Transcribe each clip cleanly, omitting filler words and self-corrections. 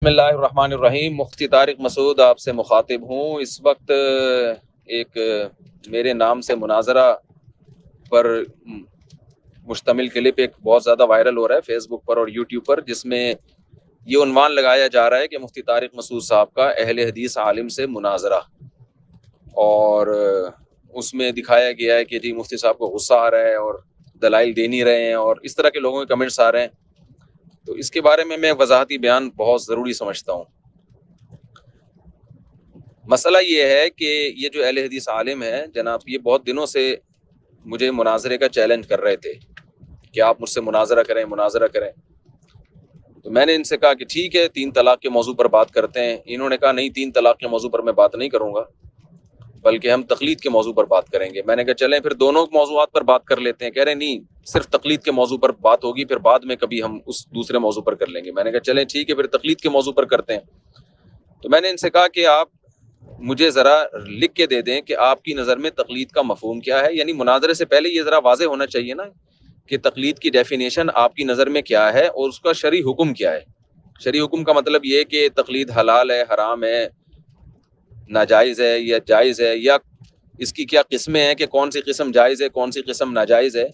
اللہ الرحمن الرحیم۔ مفتی طارق مسعود آپ سے مخاطب ہوں۔ اس وقت ایک میرے نام سے مناظرہ پر مشتمل کلپ ایک بہت زیادہ وائرل ہو رہا ہے فیس بک پر اور یوٹیوب پر، جس میں یہ عنوان لگایا جا رہا ہے کہ مفتی طارق مسعود صاحب کا اہل حدیث عالم سے مناظرہ، اور اس میں دکھایا گیا ہے کہ جی مفتی صاحب کو غصہ آ رہا ہے اور دلائل دے نہیں رہے ہیں، اور اس طرح کے لوگوں کے کمنٹس آ رہے ہیں۔ تو اس کے بارے میں وضاحتی بیان بہت ضروری سمجھتا ہوں۔ مسئلہ یہ ہے کہ یہ جو اہل حدیث عالم ہے جناب، یہ بہت دنوں سے مجھے مناظرے کا چیلنج کر رہے تھے کہ آپ مجھ سے مناظرہ کریں۔ تو میں نے ان سے کہا کہ ٹھیک ہے، 3 طلاق کے موضوع پر بات کرتے ہیں۔ انہوں نے کہا نہیں، 3 طلاق کے موضوع پر میں بات نہیں کروں گا، بلکہ ہم تقلید کے موضوع پر بات کریں گے۔ میں نے کہا چلیں پھر دونوں موضوعات پر بات کر لیتے ہیں۔ کہہ رہے نہیں، صرف تقلید کے موضوع پر بات ہوگی، پھر بعد میں کبھی ہم اس دوسرے موضوع پر کر لیں گے۔ میں نے کہا چلیں ٹھیک ہے، پھر تقلید کے موضوع پر کرتے ہیں۔ تو میں نے ان سے کہا کہ آپ مجھے ذرا لکھ کے دے دیں کہ آپ کی نظر میں تقلید کا مفہوم کیا ہے، یعنی مناظرے سے پہلے یہ ذرا واضح ہونا چاہیے نا کہ تقلید کی ڈیفینیشن آپ کی نظر میں کیا ہے اور اس کا شرعی حکم کیا ہے۔ شرعی حکم کا مطلب یہ کہ تقلید حلال ہے، حرام ہے، ناجائز ہے یا جائز ہے، یا اس کی کیا قسمیں ہیں کہ کون سی قسم جائز ہے، کون سی قسم ناجائز ہے۔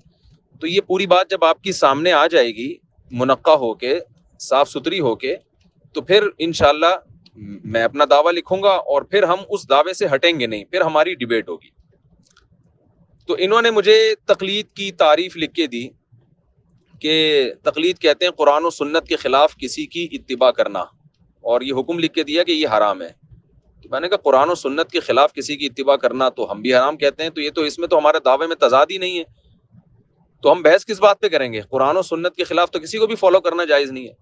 تو یہ پوری بات جب آپ کی سامنے آ جائے گی منقع ہو کے، صاف ستھری ہو کے، تو پھر انشاءاللہ میں اپنا دعویٰ لکھوں گا اور پھر ہم اس دعوے سے ہٹیں گے نہیں، پھر ہماری ڈیبیٹ ہوگی۔ تو انہوں نے مجھے تقلید کی تعریف لکھ کے دی کہ تقلید کہتے ہیں قرآن و سنت کے خلاف کسی کی اتباع کرنا، اور یہ حکم لکھ کے دیا کہ یہ حرام ہے۔ تو میں نے کہا قرآن و سنت کے خلاف کسی کی اتباع کرنا تو ہم بھی حرام کہتے ہیں، تو یہ تو اس میں تو ہمارے دعوے میں تضاد ہی نہیں ہے، تو ہم بحث کس بات پہ کریں گے؟ قرآن و سنت کے خلاف تو کسی کو بھی فالو کرنا جائز نہیں ہے۔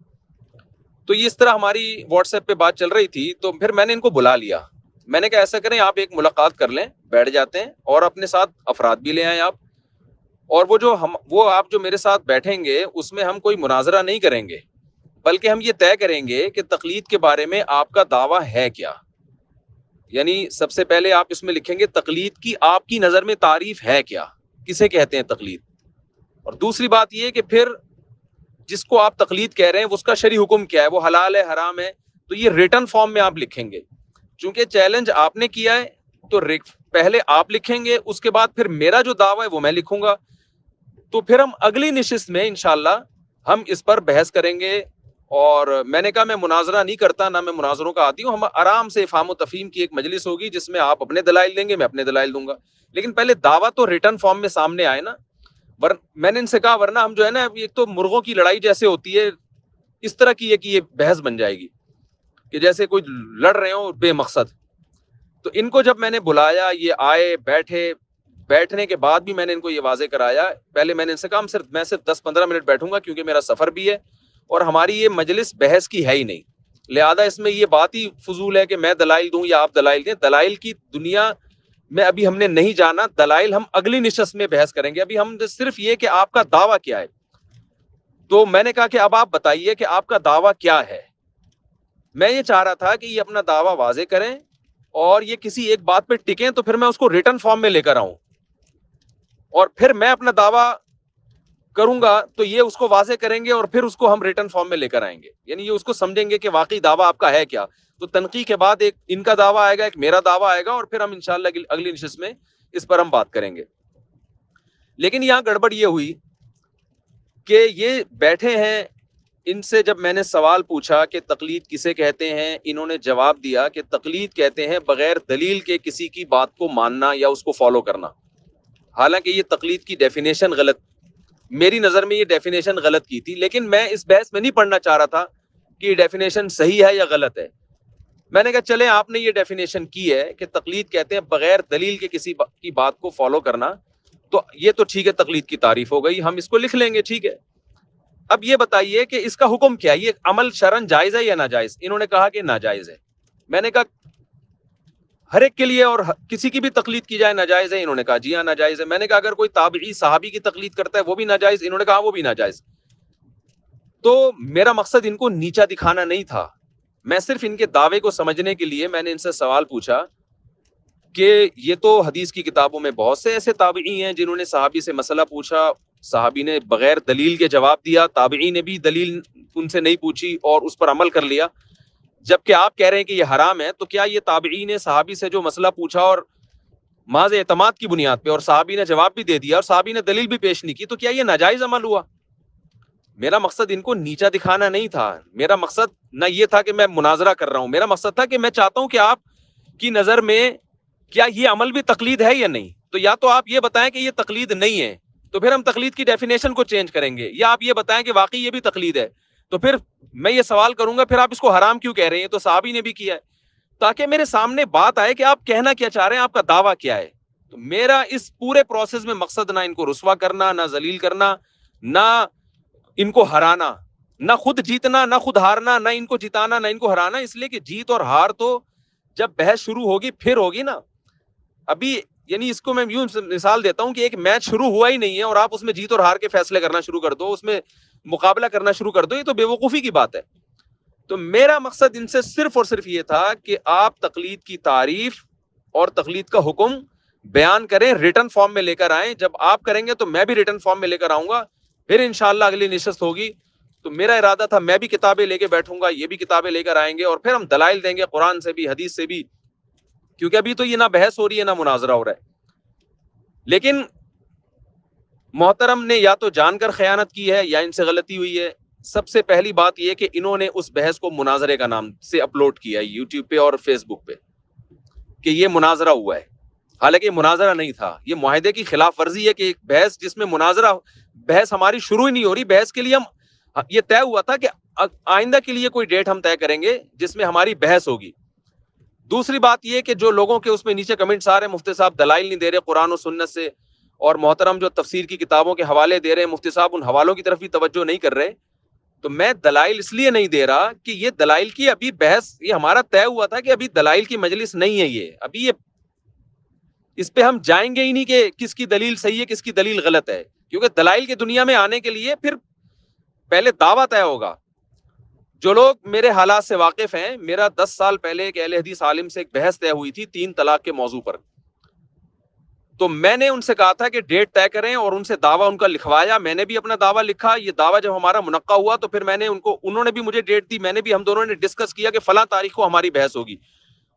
تو یہ اس طرح ہماری واٹس ایپ پہ بات چل رہی تھی، تو پھر میں نے ان کو بلا لیا۔ میں نے کہا ایسا کریں، آپ ایک ملاقات کر لیں، بیٹھ جاتے ہیں، اور اپنے ساتھ افراد بھی لے آئیں آپ، اور وہ آپ جو میرے ساتھ بیٹھیں گے اس میں ہم کوئی مناظرہ نہیں کریں گے، بلکہ ہم یہ طے کریں گے کہ تقلید کے بارے میں آپ کا دعویٰ ہے کیا۔ یعنی سب سے پہلے آپ اس میں لکھیں گے تقلید کی آپ کی نظر میں تعریف ہے کیا، کسے کہتے ہیں تقلید، اور دوسری بات یہ کہ پھر جس کو آپ تقلید کہہ رہے ہیں اس کا شرعی حکم کیا ہے، وہ حلال ہے، حرام ہے۔ تو یہ ریٹن فارم میں آپ لکھیں گے، چونکہ چیلنج آپ نے کیا ہے تو پہلے آپ لکھیں گے، اس کے بعد پھر میرا جو دعویٰ ہے وہ میں لکھوں گا، تو پھر ہم اگلی نشست میں انشاءاللہ ہم اس پر بحث کریں گے۔ اور میں نے کہا میں مناظرہ نہیں کرتا، نہ میں مناظروں کا عادی ہوں، ہم آرام سے افہام و تفہیم کی ایک مجلس ہوگی جس میں آپ اپنے دلائل دیں گے، میں اپنے دلائل دوں گا، لیکن پہلے دعویٰ تو ریٹن فارم میں سامنے آئے نا۔ میں نے ان سے کہا ورنہ ہم جو ہے نا، ایک تو مرغوں کی لڑائی جیسے ہوتی ہے، اس طرح کی ہے کہ یہ بحث بن جائے گی کہ جیسے کوئی لڑ رہے ہوں بے مقصد۔ تو ان کو جب میں نے بلایا، یہ آئے، بیٹھنے کے بعد بھی میں نے ان کو یہ واضح کرایا، پہلے میں نے ان سے کہا میں صرف 10-15 منٹ بیٹھوں گا کیونکہ میرا سفر بھی ہے، اور ہماری یہ مجلس بحث کی ہے ہی نہیں، لہذا اس میں یہ بات ہی فضول ہے کہ میں دلائل دوں یا آپ دلائل دیں۔ دلائل کی دنیا میں ابھی ہم نے نہیں جانا، دلائل ہم اگلی نشست میں بحث کریں گے، ابھی ہم صرف یہ کہ آپ کا دعویٰ کیا ہے۔ تو میں نے کہا کہ اب آپ بتائیے کہ آپ کا دعویٰ کیا ہے۔ میں یہ چاہ رہا تھا کہ یہ اپنا دعویٰ واضح کریں، اور یہ کسی ایک بات پہ ٹکیں تو پھر میں اس کو ریٹن فارم میں لے کر آؤں، اور پھر میں اپنا دعویٰ کروں گا تو یہ اس کو واضح کریں گے، اور پھر اس کو ہم ریٹن فارم میں لے کر آئیں گے، یعنی یہ اس کو سمجھیں گے کہ واقعی دعویٰ آپ کا ہے کیا۔ تو تنقیح کے بعد ایک ان کا دعویٰ آئے گا، ایک میرا دعویٰ آئے گا، اور پھر ہم انشاءاللہ اگلی نشست میں اس پر ہم بات کریں گے۔ لیکن یہاں گڑبڑ یہ ہوئی کہ یہ بیٹھے ہیں، ان سے جب میں نے سوال پوچھا کہ تقلید کسے کہتے ہیں، انہوں نے جواب دیا کہ تقلید کہتے ہیں بغیر دلیل کے کسی کی بات کو ماننا یا اس کو فالو کرنا۔ حالانکہ یہ تقلید کی ڈیفینیشن غلط، میری نظر میں یہ ڈیفینیشن غلط کی تھی، لیکن میں اس بحث میں نہیں پڑھنا چاہ رہا تھا کہ یہ ڈیفینیشن صحیح ہے یا غلط ہے۔ میں نے کہا چلیں آپ نے یہ ڈیفینیشن کی ہے کہ تقلید کہتے ہیں بغیر دلیل کے کسی کی بات کو فالو کرنا، تو یہ تو ٹھیک ہے، تقلید کی تعریف ہو گئی، ہم اس کو لکھ لیں گے، ٹھیک ہے۔ اب یہ بتائیے کہ اس کا حکم کیا ہے، یہ عمل شرعن جائز ہے یا ناجائز؟ انہوں نے کہا کہ ناجائز ہے۔ میں نے کہا ہر ایک کے لیے اور کسی کی بھی تقلید کی جائے ناجائز ہے؟ انہوں نے کہا جی ہاں ناجائز ہے۔ میں نے کہا اگر کوئی تابعی صحابی کی تقلید کرتا ہے وہ بھی ناجائز؟ انہوں نے کہا وہ بھی ناجائز۔ تو میرا مقصد ان کو نیچا دکھانا نہیں تھا، میں صرف ان کے دعوے کو سمجھنے کے لیے میں نے ان سے سوال پوچھا کہ یہ تو حدیث کی کتابوں میں بہت سے ایسے تابعی ہیں جنہوں نے صحابی سے مسئلہ پوچھا، صحابی نے بغیر دلیل کے جواب دیا، تابعی نے بھی دلیل ان سے نہیں پوچھی اور اس پر عمل کر لیا، جبکہ آپ کہہ رہے ہیں کہ یہ حرام ہے، تو کیا یہ تابعین نے صحابی سے جو مسئلہ پوچھا اور محض اعتماد کی بنیاد پہ، اور صحابی نے جواب بھی دے دیا اور صحابی نے دلیل بھی پیش نہیں کی، تو کیا یہ ناجائز عمل ہوا؟ میرا مقصد ان کو نیچا دکھانا نہیں تھا، میرا مقصد نہ یہ تھا کہ میں مناظرہ کر رہا ہوں، میرا مقصد تھا کہ میں چاہتا ہوں کہ آپ کی نظر میں کیا یہ عمل بھی تقلید ہے یا نہیں؟ تو یا تو آپ یہ بتائیں کہ یہ تقلید نہیں ہے، تو پھر ہم تقلید کی ڈیفینیشن کو چینج کریں گے، یا آپ یہ بتائیں کہ واقعی یہ بھی تقلید ہے، تو پھر میں یہ سوال کروں گا پھر آپ اس کو حرام کیوں کہہ رہے ہیں؟ تو صحابی نے بھی کیا ہے، تاکہ میرے سامنے بات آئے کہ آپ کہنا کیا چاہ رہے ہیں، آپ کا دعویٰ کیا ہے۔ تو میرا اس پورے پروسیس میں مقصد نہ ان کو رسوا کرنا، نہ ذلیل کرنا، نہ ان کو ہرانا، نہ خود جیتنا نہ خود ہارنا، نہ ان کو جتانا نہ ان کو ہرانا، اس لیے کہ جیت اور ہار تو جب بحث شروع ہوگی پھر ہوگی نا۔ ابھی یعنی اس کو میں یوں مثال دیتا ہوں کہ ایک میچ شروع ہوا ہی نہیں ہے اور آپ اس میں جیت اور ہار کے فیصلے کرنا شروع کر دو، اس میں مقابلہ کرنا شروع کر دو، یہ تو بے وقوفی کی بات ہے۔ تو میرا مقصد ان سے صرف اور صرف یہ تھا کہ آپ تقلید کی تعریف اور تقلید کا حکم بیان کریں، ریٹن فارم میں لے کر آئیں، جب آپ کریں گے تو میں بھی ریٹن فارم میں لے کر آؤں گا، پھر انشاءاللہ اگلی نشست ہوگی تو میرا ارادہ تھا میں بھی کتابیں لے کے بیٹھوں گا، یہ بھی کتابیں لے کر آئیں گے، اور پھر ہم دلائل دیں گے قرآن سے بھی حدیث سے بھی، کیونکہ ابھی تو یہ نہ بحث ہو رہی ہے نہ مناظرہ ہو رہا ہے۔ لیکن محترم نے یا تو جان کر خیانت کی ہے یا ان سے غلطی ہوئی ہے۔ سب سے پہلی بات یہ کہ انہوں نے اس بحث کو مناظرے کا نام سے اپلوڈ کیا ہے یوٹیوب پہ اور فیس بک پہ کہ یہ مناظرہ ہوا ہے، حالانکہ یہ مناظرہ نہیں تھا، یہ معاہدے کی خلاف ورزی ہے کہ ایک بحث جس میں مناظرہ، بحث ہماری شروع ہی نہیں ہو رہی، بحث کے لیے ہم یہ طے ہوا تھا کہ آئندہ کے لیے کوئی ڈیٹ ہم طے کریں گے جس میں ہماری بحث ہوگی۔ دوسری بات یہ کہ جو لوگوں کے اس میں نیچے کمنٹس آ رہے ہیں مفتی صاحب دلائل نہیں دے رہے قرآن و سنت سے، اور محترم جو تفسیر کی کتابوں کے حوالے دے رہے ہیں مفتی صاحب ان حوالوں کی طرف بھی توجہ نہیں کر رہے، تو میں دلائل اس لیے نہیں دے رہا کہ یہ دلائل کی ابھی بحث، یہ ہمارا طے ہوا تھا کہ ابھی دلائل کی مجلس نہیں ہے، یہ ابھی یہ اس پہ ہم جائیں گے ہی نہیں کہ کس کی دلیل صحیح ہے کس کی دلیل غلط ہے، کیونکہ دلائل کی دنیا میں آنے کے لیے پھر پہلے دعویٰ طے ہوگا۔ جو لوگ میرے حالات سے واقف ہیں، میرا 10 سال پہلے ایک اہل حدیث عالم سے ایک بحث طے ہوئی تھی 3 طلاق کے موضوع پر، تو میں نے ان سے کہا تھا کہ ڈیٹ طے کریں اور ان سے دعویٰ ان کا لکھوایا، میں نے بھی اپنا دعویٰ لکھا، یہ دعویٰ جب ہمارا منعقد ہوا تو پھر میں نے انہوں نے بھی مجھے ڈیٹ دی، میں نے بھی، ہم دونوں نے ڈسکس کیا کہ فلاں تاریخ کو ہماری بحث ہوگی۔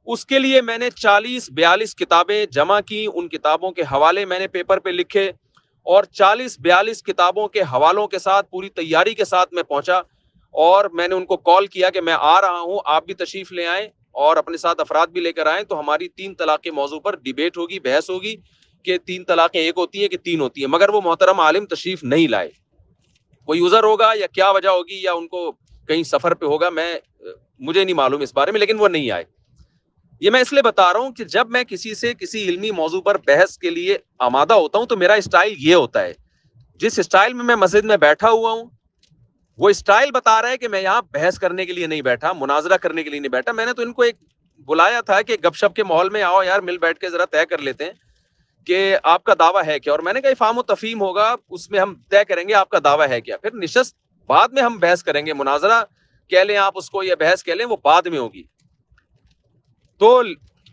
اس کے لیے میں نے 40-42 کتابیں جمع کی، ان کتابوں کے حوالے میں نے پیپر پہ لکھے، اور 40-42 کتابوں کے حوالوں کے ساتھ پوری تیاری کے ساتھ میں پہنچا، اور میں نے ان کو کال کیا کہ میں آ رہا ہوں، آپ بھی تشریف لے آئیں اور اپنے ساتھ افراد بھی لے کر آئیں، تو ہماری 3 طلاق کے موضوع پر ڈیبیٹ ہوگی، بحث ہوگی کہ 3 طلاقیں ایک ہوتی ہیں کہ 3 ہوتی ہیں، مگر وہ محترم عالم تشریف نہیں لائے، کوئی عذر ہوگا یا کیا وجہ ہوگی یا ان کو کہیں سفر پہ ہوگا، مجھے نہیں معلوم اس بارے میں، لیکن وہ نہیں آئے۔ یہ میں اس لیے بتا رہا ہوں کہ جب میں کسی سے کسی علمی موضوع پر بحث کے لیے آمادہ ہوتا ہوں تو میرا اسٹائل یہ ہوتا ہے، جس اسٹائل میں مسجد میں بیٹھا ہوا ہوں وہ اسٹائل بتا رہا ہے کہ میں یہاں بحث کرنے کے لیے نہیں بیٹھا، مناظرہ کرنے کے لیے نہیں بیٹھا۔ میں نے تو ان کو ایک بلایا تھا کہ گپ شپ کے ماحول میں آؤ یار، مل بیٹھ کے ذرا طے کر لیتے ہیں کہ آپ کا دعویٰ ہے کیا، اور میں نے کہا افہام و تفہیم ہوگا، اس میں ہم طے کریں گے آپ کا دعویٰ ہے کیا، پھر نشست بعد میں ہم بحث کریں گے، مناظرہ کہہ لیں آپ اس کو یا بحث کہہ لیں وہ بعد میں ہوگی۔ تو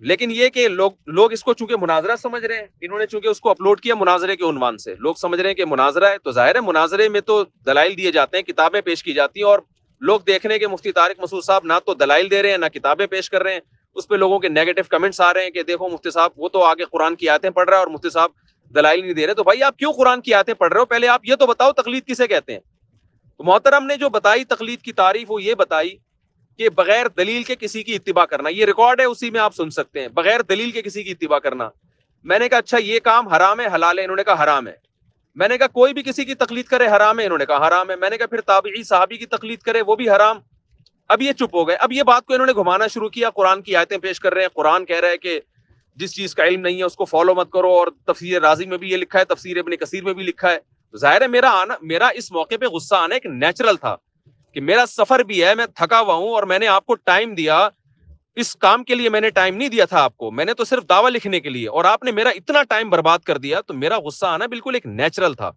لیکن یہ کہ لوگ اس کو چونکہ مناظرہ سمجھ رہے ہیں، انہوں نے چونکہ اس کو اپلوڈ کیا مناظرے کے عنوان سے، لوگ سمجھ رہے ہیں کہ مناظرہ ہے، تو ظاہر ہے مناظرے میں تو دلائل دیے جاتے ہیں، کتابیں پیش کی جاتی ہیں، اور لوگ دیکھ رہے ہیں کہ مفتی طارق مسعود صاحب نہ تو دلائل دے رہے ہیں نہ کتابیں پیش کر رہے ہیں، اس پہ لوگوں کے نیگیٹو کمنٹس آ رہے ہیں کہ دیکھو مفتی صاحب وہ تو آگے قرآن کی آیتیں پڑھ رہا ہے اور مفتی صاحب دلائل نہیں دے رہے، تو بھائی آپ کیوں قرآن کی آیتیں پڑھ رہے ہو؟ پہلے آپ یہ تو بتاؤ تقلید کسے کہتے ہیں؟ تو محترم نے جو بتائی تقلید کی تعریف وہ یہ بتائی کہ بغیر دلیل کے کسی کی اتباع کرنا، یہ ریکارڈ ہے اسی میں آپ سن سکتے ہیں، بغیر دلیل کے کسی کی اتباع کرنا۔ میں نے کہا اچھا یہ کام حرام ہے حلال ہے؟ انہوں نے کہا حرام ہے۔ میں نے کہا کوئی بھی کسی کی تقلید کرے حرام ہے؟ انہوں نے کہا حرام ہے۔ میں نے کہا پھر تابعی صحابی کی تقلید کرے وہ بھی حرام؟ اب یہ چپ ہو گئے۔ اب یہ بات کو انہوں نے گھمانا شروع کیا، قرآن کی آیتیں پیش کر رہے ہیں، قرآن کہہ رہا ہے کہ جس چیز کا علم نہیں ہے اس کو فالو مت کرو، اور تفسیر رازی میں بھی یہ لکھا ہے، تفسیر ابن کثیر میں بھی لکھا ہے۔ ظاہر ہے میرا اس موقع پہ غصہ آنا ایک نیچرل تھا کہ میرا سفر بھی ہے، میں تھکا ہوا ہوں، اور میں نے آپ کو ٹائم دیا، اس کام کے لیے میں نے ٹائم نہیں دیا تھا آپ کو، میں نے تو صرف دعویٰ لکھنے کے لیے، اور آپ نے میرا اتنا ٹائم برباد کر دیا، تو میرا غصہ آنا بالکل ایک نیچرل تھا۔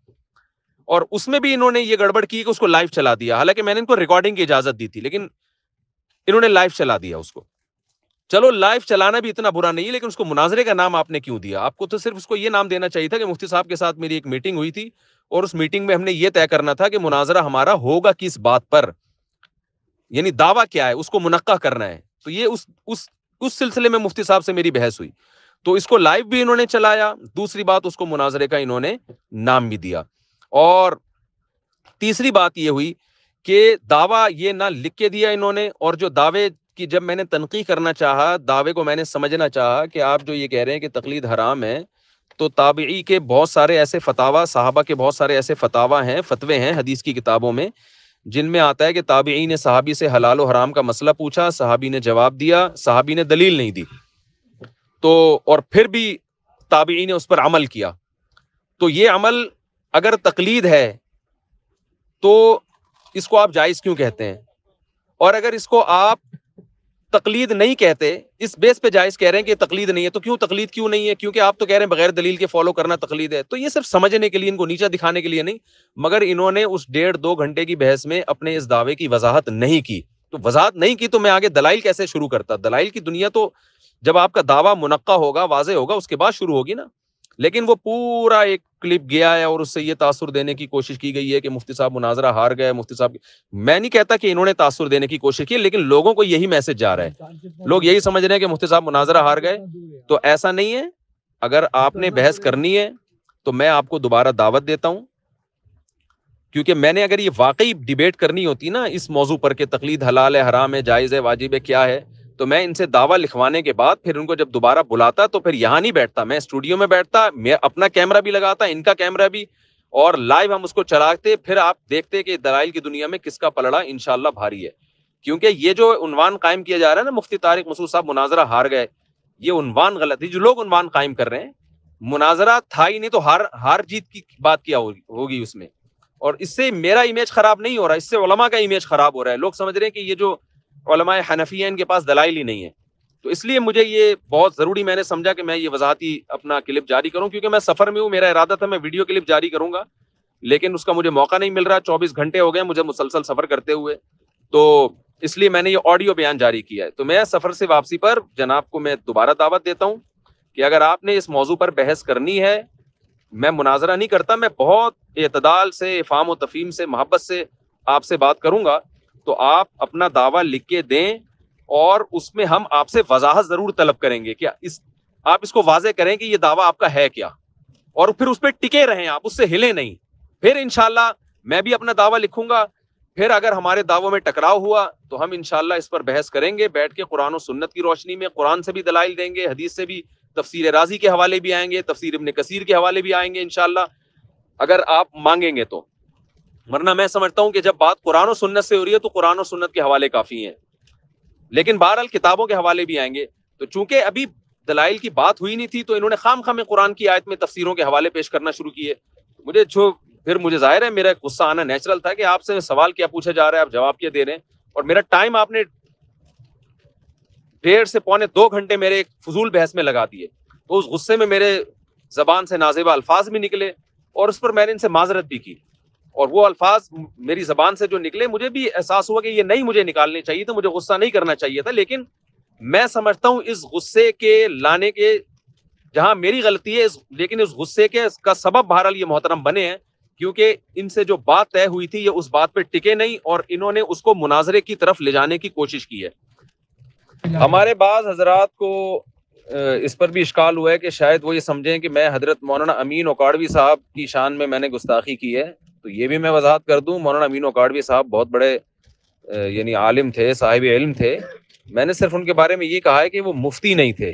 اور اس میں بھی انہوں نے یہ گڑبڑ کی کہ اس کو لائیو چلا دیا، حالانکہ میں نے ان کو ریکارڈنگ کی اجازت دی تھی، لیکن انہوں نے لائیو چلا دیا اس کو۔ چلو لائیو چلانا بھی اتنا برا نہیں ہے، لیکن اس کو مناظرے کا نام آپ نے کیوں دیا؟ آپ کو تو صرف اس کو یہ نام دینا چاہیے تھا کہ مفتی صاحب کے ساتھ میری ایک میٹنگ ہوئی تھی، اور اس میٹنگ میں ہم نے یہ طے کرنا تھا کہ مناظرہ ہمارا ہوگا کس بات پر۔ یعنی دعویٰ کیا ہے اس کو منقح کرنا ہے. تو یہ اس سلسلے میں مفتی صاحب سے میری بحث ہوئی, تو اس کو لائیو بھی انہوں نے چلایا. دوسری بات, اس کو مناظرے کا انہوں نے نام بھی دیا. اور تیسری بات یہ ہوئی کہ دعویٰ یہ نہ لکھ کے دیا انہوں نے, اور جو دعوے کی جب میں نے تنقیح کرنا چاہا, دعوے کو میں نے سمجھنا چاہا کہ آپ جو یہ کہہ رہے ہیں کہ تقلید حرام ہے, تو تابعی کے بہت سارے ایسے فتاوی, صحابہ کے بہت سارے ایسے فتوے ہیں حدیث کی کتابوں میں, جن میں آتا ہے کہ تابعی نے صحابی سے حلال و حرام کا مسئلہ پوچھا, صحابی نے جواب دیا, صحابی نے دلیل نہیں دی, تو اور پھر بھی تابعی نے اس پر عمل کیا. تو یہ عمل اگر تقلید ہے تو اس کو آپ جائز کیوں کہتے ہیں؟ اور اگر اس کو آپ تقلید نہیں کہتے, اس بیس پہ جائز کہہ رہے ہیں کہ تقلید نہیں ہے, تو کیوں تقلید کیوں نہیں ہے؟ کیونکہ آپ تو کہہ رہے ہیں بغیر دلیل کے فالو کرنا تقلید ہے. تو یہ صرف سمجھنے کے لیے, ان کو نیچا دکھانے کے لیے نہیں, مگر انہوں نے اس 1.5-2 گھنٹے کی بحث میں اپنے اس دعوے کی وضاحت نہیں کی. تو وضاحت نہیں کی تو میں آگے دلائل کیسے شروع کرتا؟ دلائل کی دنیا تو جب آپ کا دعویٰ منقع ہوگا, واضح ہوگا, اس کے بعد شروع ہوگی نا. لیکن وہ پورا ایک کلپ گیا ہے اور اس سے یہ تاثر دینے کی کوشش کی گئی ہے کہ مفتی صاحب مناظرہ ہار گئے. مفتی صاحب, میں نہیں کہتا کہ انہوں نے تاثر دینے کی کوشش کی, لیکن لوگوں کو یہی میسج جا رہا ہے, لوگ یہی سمجھ رہے ہیں کہ مفتی صاحب مناظرہ ہار گئے. تو ایسا نہیں ہے. اگر آپ نے بحث کرنی ہے تو میں آپ کو دوبارہ دعوت دیتا ہوں, کیونکہ میں نے اگر یہ واقعی ڈیبیٹ کرنی ہوتی نا اس موضوع پر کہ تقلید حلال ہے, حرام ہے, جائز ہے, واجب ہے, کیا ہے, تو میں ان سے دعویٰ لکھوانے کے بعد پھر ان کو جب دوبارہ بلاتا تو پھر یہاں نہیں بیٹھتا, میں اسٹوڈیو میں بیٹھتا, میں اپنا کیمرہ بھی لگاتا, ان کا کیمرہ بھی, اور لائیو ہم اس کو چلاتے, پھر آپ دیکھتے کہ دلائل کی دنیا میں کس کا پلڑا انشاءاللہ بھاری ہے. کیونکہ یہ جو عنوان قائم کیا جا رہا ہے نا, مفتی طارق مسعود صاحب مناظرہ ہار گئے, یہ عنوان غلط ہے. جو لوگ عنوان قائم کر رہے ہیں, مناظرہ تھا ہی نہیں, تو ہار جیت کی بات کیا ہوگی اس میں. اور اس سے میرا امیج خراب نہیں ہو رہا, اس سے علماء کا امیج خراب ہو رہا ہے. لوگ سمجھ رہے ہیں کہ یہ جو علماء حنفی ہیں ان کے پاس دلائل ہی نہیں ہے. تو اس لیے مجھے یہ بہت ضروری میں نے سمجھا کہ میں یہ وضاحتی اپنا کلپ جاری کروں, کیونکہ میں سفر میں ہوں. میرا ارادہ تھا میں ویڈیو کلپ جاری کروں گا, لیکن اس کا مجھے موقع نہیں مل رہا. 24 گھنٹے ہو گئے مجھے مسلسل سفر کرتے ہوئے, تو اس لیے میں نے یہ آڈیو بیان جاری کیا ہے. تو میں سفر سے واپسی پر جناب کو میں دوبارہ دعوت دیتا ہوں کہ اگر آپ نے اس موضوع پر بحث کرنی ہے, میں مناظرہ نہیں کرتا, میں بہت اعتدال سے, افہام و تفہیم سے, محبت سے آپ سے بات کروں گا. تو آپ اپنا دعویٰ لکھ کے دیں, اور اس میں ہم آپ سے وضاحت ضرور طلب کریں گے کہ آپ اس کو واضح کریں کہ یہ دعویٰ آپ کا ہے کیا, اور پھر اس پہ ٹکے رہیں, آپ اس سے ہلیں نہیں. پھر انشاءاللہ میں بھی اپنا دعویٰ لکھوں گا, پھر اگر ہمارے دعووں میں ٹکراؤ ہوا تو ہم انشاءاللہ اس پر بحث کریں گے بیٹھ کے, قرآن و سنت کی روشنی میں. قرآن سے بھی دلائل دیں گے, حدیث سے بھی, تفسیر رازی کے حوالے بھی آئیں گے, تفسیر ابن کثیر کے حوالے بھی آئیں گے انشاءاللہ, اگر آپ مانگیں گے تو. ورنہ میں سمجھتا ہوں کہ جب بات قرآن و سنت سے ہو رہی ہے تو قرآن و سنت کے حوالے کافی ہیں, لیکن بہرحال کتابوں کے حوالے بھی آئیں گے. تو چونکہ ابھی دلائل کی بات ہوئی نہیں تھی, تو انہوں نے خام خواہ قرآن کی آیت میں تفسیروں کے حوالے پیش کرنا شروع کیے. مجھے ظاہر ہے میرا غصہ آنا نیچرل تھا کہ آپ سے سوال کیا پوچھا جا رہا ہے, آپ جواب کیا دے رہے ہیں, اور میرا ٹائم آپ نے 1.5 سے 2.25 گھنٹے میرے ایک فضول بحث میں لگا دیے. تو اس غصے میں میرے زبان سے نازیبہ الفاظ بھی نکلے, اور اس پر میں نے ان سے معذرت بھی کی, اور وہ الفاظ میری زبان سے جو نکلے مجھے بھی احساس ہوا کہ یہ نہیں مجھے نکالنے چاہیے تھا, مجھے غصہ نہیں کرنا چاہیے تھا. لیکن میں سمجھتا ہوں اس غصے کے لانے کے جہاں میری غلطی ہے, لیکن اس غصے کے کا سبب بہرحال یہ محترم بنے ہیں, کیونکہ ان سے جو بات طے ہوئی تھی یہ اس بات پہ ٹکے نہیں, اور انہوں نے اس کو مناظرے کی طرف لے جانے کی کوشش کی ہے. ہمارے بعض حضرات کو اس پر بھی اشکال ہوا ہے کہ شاید وہ یہ سمجھیں کہ میں حضرت مولانا امین اوکاڑوی صاحب کی شان میں نے گستاخی کی ہے. تو یہ بھی میں وضاحت کر دوں, مولانا امین اوکاڑوی صاحب بہت بڑے یعنی عالم تھے, صاحب علم تھے. میں نے صرف ان کے بارے میں یہ کہا ہے کہ وہ مفتی نہیں تھے.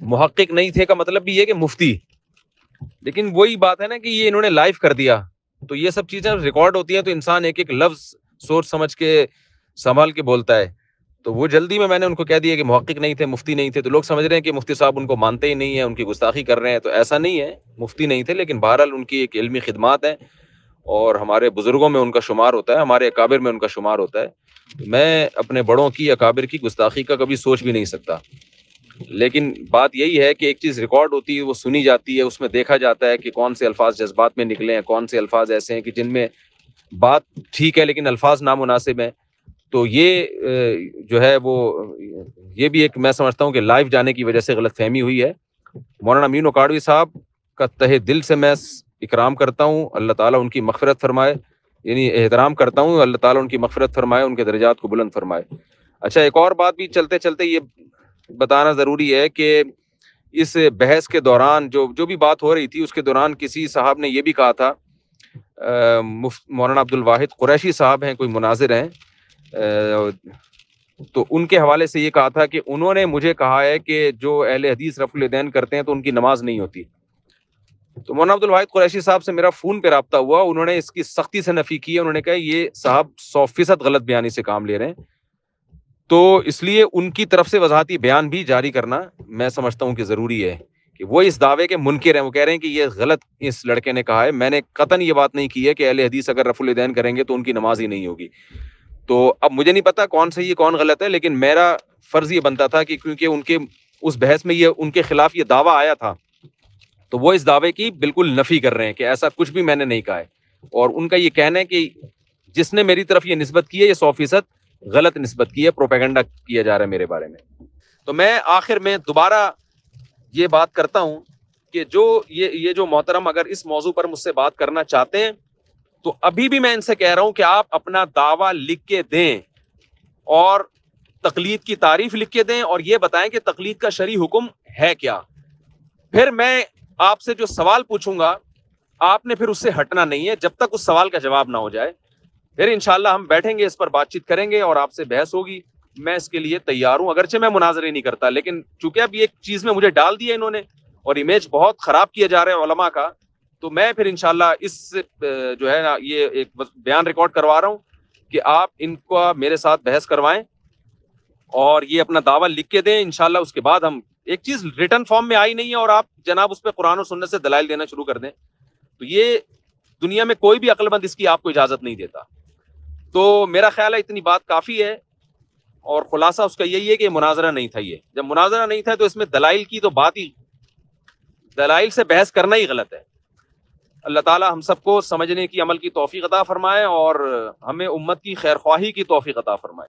محقق نہیں تھے کا مطلب بھی یہ کہ مفتی, لیکن وہی بات ہے نا کہ یہ انہوں نے لائیو کر دیا, تو یہ سب چیزیں ریکارڈ ہوتی ہیں تو انسان ایک ایک لفظ سوچ سمجھ کے سنبھال کے بولتا ہے. تو وہ جلدی میں نے ان کو کہہ دیا کہ محقق نہیں تھے, مفتی نہیں تھے. تو لوگ سمجھ رہے ہیں کہ مفتی صاحب ان کو مانتے ہی نہیں ہیں, ان کی گستاخی کر رہے ہیں. تو ایسا نہیں ہے, مفتی نہیں تھے, لیکن بہرحال ان کی ایک علمی خدمات ہیں, اور ہمارے بزرگوں میں ان کا شمار ہوتا ہے, ہمارے اکابر میں ان کا شمار ہوتا ہے. میں اپنے بڑوں کی, اکابر کی گستاخی کا کبھی سوچ بھی نہیں سکتا. لیکن بات یہی ہے کہ ایک چیز ریکارڈ ہوتی ہے, وہ سنی جاتی ہے, اس میں دیکھا جاتا ہے کہ کون سے الفاظ جذبات میں نکلے ہیں, کون سے الفاظ ایسے ہیں کہ جن میں بات ٹھیک ہے لیکن الفاظ نامناسب ہیں. تو یہ جو ہے وہ یہ بھی ایک میں سمجھتا ہوں کہ لائیو جانے کی وجہ سے غلط فہمی ہوئی ہے. مولانا امین اوکاڑوی صاحب کا تہہ دل سے میں اکرام کرتا ہوں, اللہ تعالیٰ ان کی مغفرت فرمائے. یعنی احترام کرتا ہوں، اللہ تعالیٰ ان کی مغفرت فرمائے، ان کے درجات کو بلند فرمائے۔ اچھا، ایک اور بات بھی چلتے چلتے یہ بتانا ضروری ہے کہ اس بحث کے دوران جو بھی بات ہو رہی تھی اس کے دوران کسی صاحب نے یہ بھی کہا تھا، مولانا عبد الواحد قریشی صاحب ہیں، کوئی مناظر ہیں، تو ان کے حوالے سے یہ کہا تھا کہ انہوں نے مجھے کہا ہے کہ جو اہل حدیث رفع الیدین کرتے ہیں تو ان کی نماز نہیں ہوتی۔ تو مولانا عبد الواحد قریشی صاحب سے میرا فون پہ رابطہ ہوا، انہوں نے اس کی سختی سے نفی کی ہے، انہوں نے کہا یہ صاحب 100% غلط بیانی سے کام لے رہے ہیں، تو اس لیے ان کی طرف سے وضاحتی بیان بھی جاری کرنا میں سمجھتا ہوں کہ ضروری ہے کہ وہ اس دعوے کے منکر ہیں، وہ کہہ رہے ہیں کہ یہ غلط اس لڑکے نے کہا ہے، میں نے قطعاً یہ بات نہیں کی ہے کہ اہل حدیث اگر رفع الیدین کریں گے تو ان کی نماز ہی نہیں ہوگی۔ تو اب مجھے نہیں پتا کون صحیح ہے کون غلط ہے، لیکن میرا فرض یہ بنتا تھا کہ کیونکہ ان کے اس بحث میں یہ ان کے خلاف یہ دعویٰ آیا تھا، تو وہ اس دعوے کی بالکل نفی کر رہے ہیں کہ ایسا کچھ بھی میں نے نہیں کہا ہے، اور ان کا یہ کہنا ہے کہ جس نے میری طرف یہ نسبت کی ہے یہ 100% غلط نسبت کی ہے، پروپیگنڈا کیا جا رہا ہے میرے بارے میں۔ تو میں آخر میں دوبارہ یہ بات کرتا ہوں کہ یہ جو محترم اگر اس موضوع پر مجھ سے بات کرنا چاہتے ہیں تو ابھی بھی میں ان سے کہہ رہا ہوں کہ آپ اپنا دعویٰ لکھ کے دیں اور تقلید کی تعریف لکھ کے دیں اور یہ بتائیں کہ تقلید کا شرعی حکم ہے کیا۔ پھر میں آپ سے جو سوال پوچھوں گا آپ نے پھر اس سے ہٹنا نہیں ہے جب تک اس سوال کا جواب نہ ہو جائے، پھر انشاءاللہ ہم بیٹھیں گے، اس پر بات چیت کریں گے اور آپ سے بحث ہوگی، میں اس کے لیے تیار ہوں، اگرچہ میں مناظرے نہیں کرتا، لیکن چونکہ اب یہ چیز میں مجھے ڈال دیا انہوں نے اور امیج بہت خراب کیا جا رہا ہے علماء کا، تو میں پھر انشاءاللہ اس جو ہے نا یہ ایک بیان ریکارڈ کروا رہا ہوں کہ آپ ان کو میرے ساتھ بحث کروائیں اور یہ اپنا دعویٰ لکھ کے دیں، انشاءاللہ اس کے بعد ہم ایک چیز ریٹن فارم میں آئی نہیں ہے اور آپ جناب اس پہ قرآن و سنت سے دلائل دینا شروع کر دیں، تو یہ دنیا میں کوئی بھی عقل مند اس کی آپ کو اجازت نہیں دیتا۔ تو میرا خیال ہے اتنی بات کافی ہے، اور خلاصہ اس کا یہی ہے کہ مناظرہ نہیں تھا، یہ جب مناظرہ نہیں تھا تو اس میں دلائل کی تو بات ہی، دلائل سے بحث کرنا ہی غلط ہے۔ اللہ تعالی ہم سب کو سمجھنے کی عمل کی توفیق عطا فرمائے اور ہمیں امت کی خیر خواہی کی توفیق عطا فرمائے۔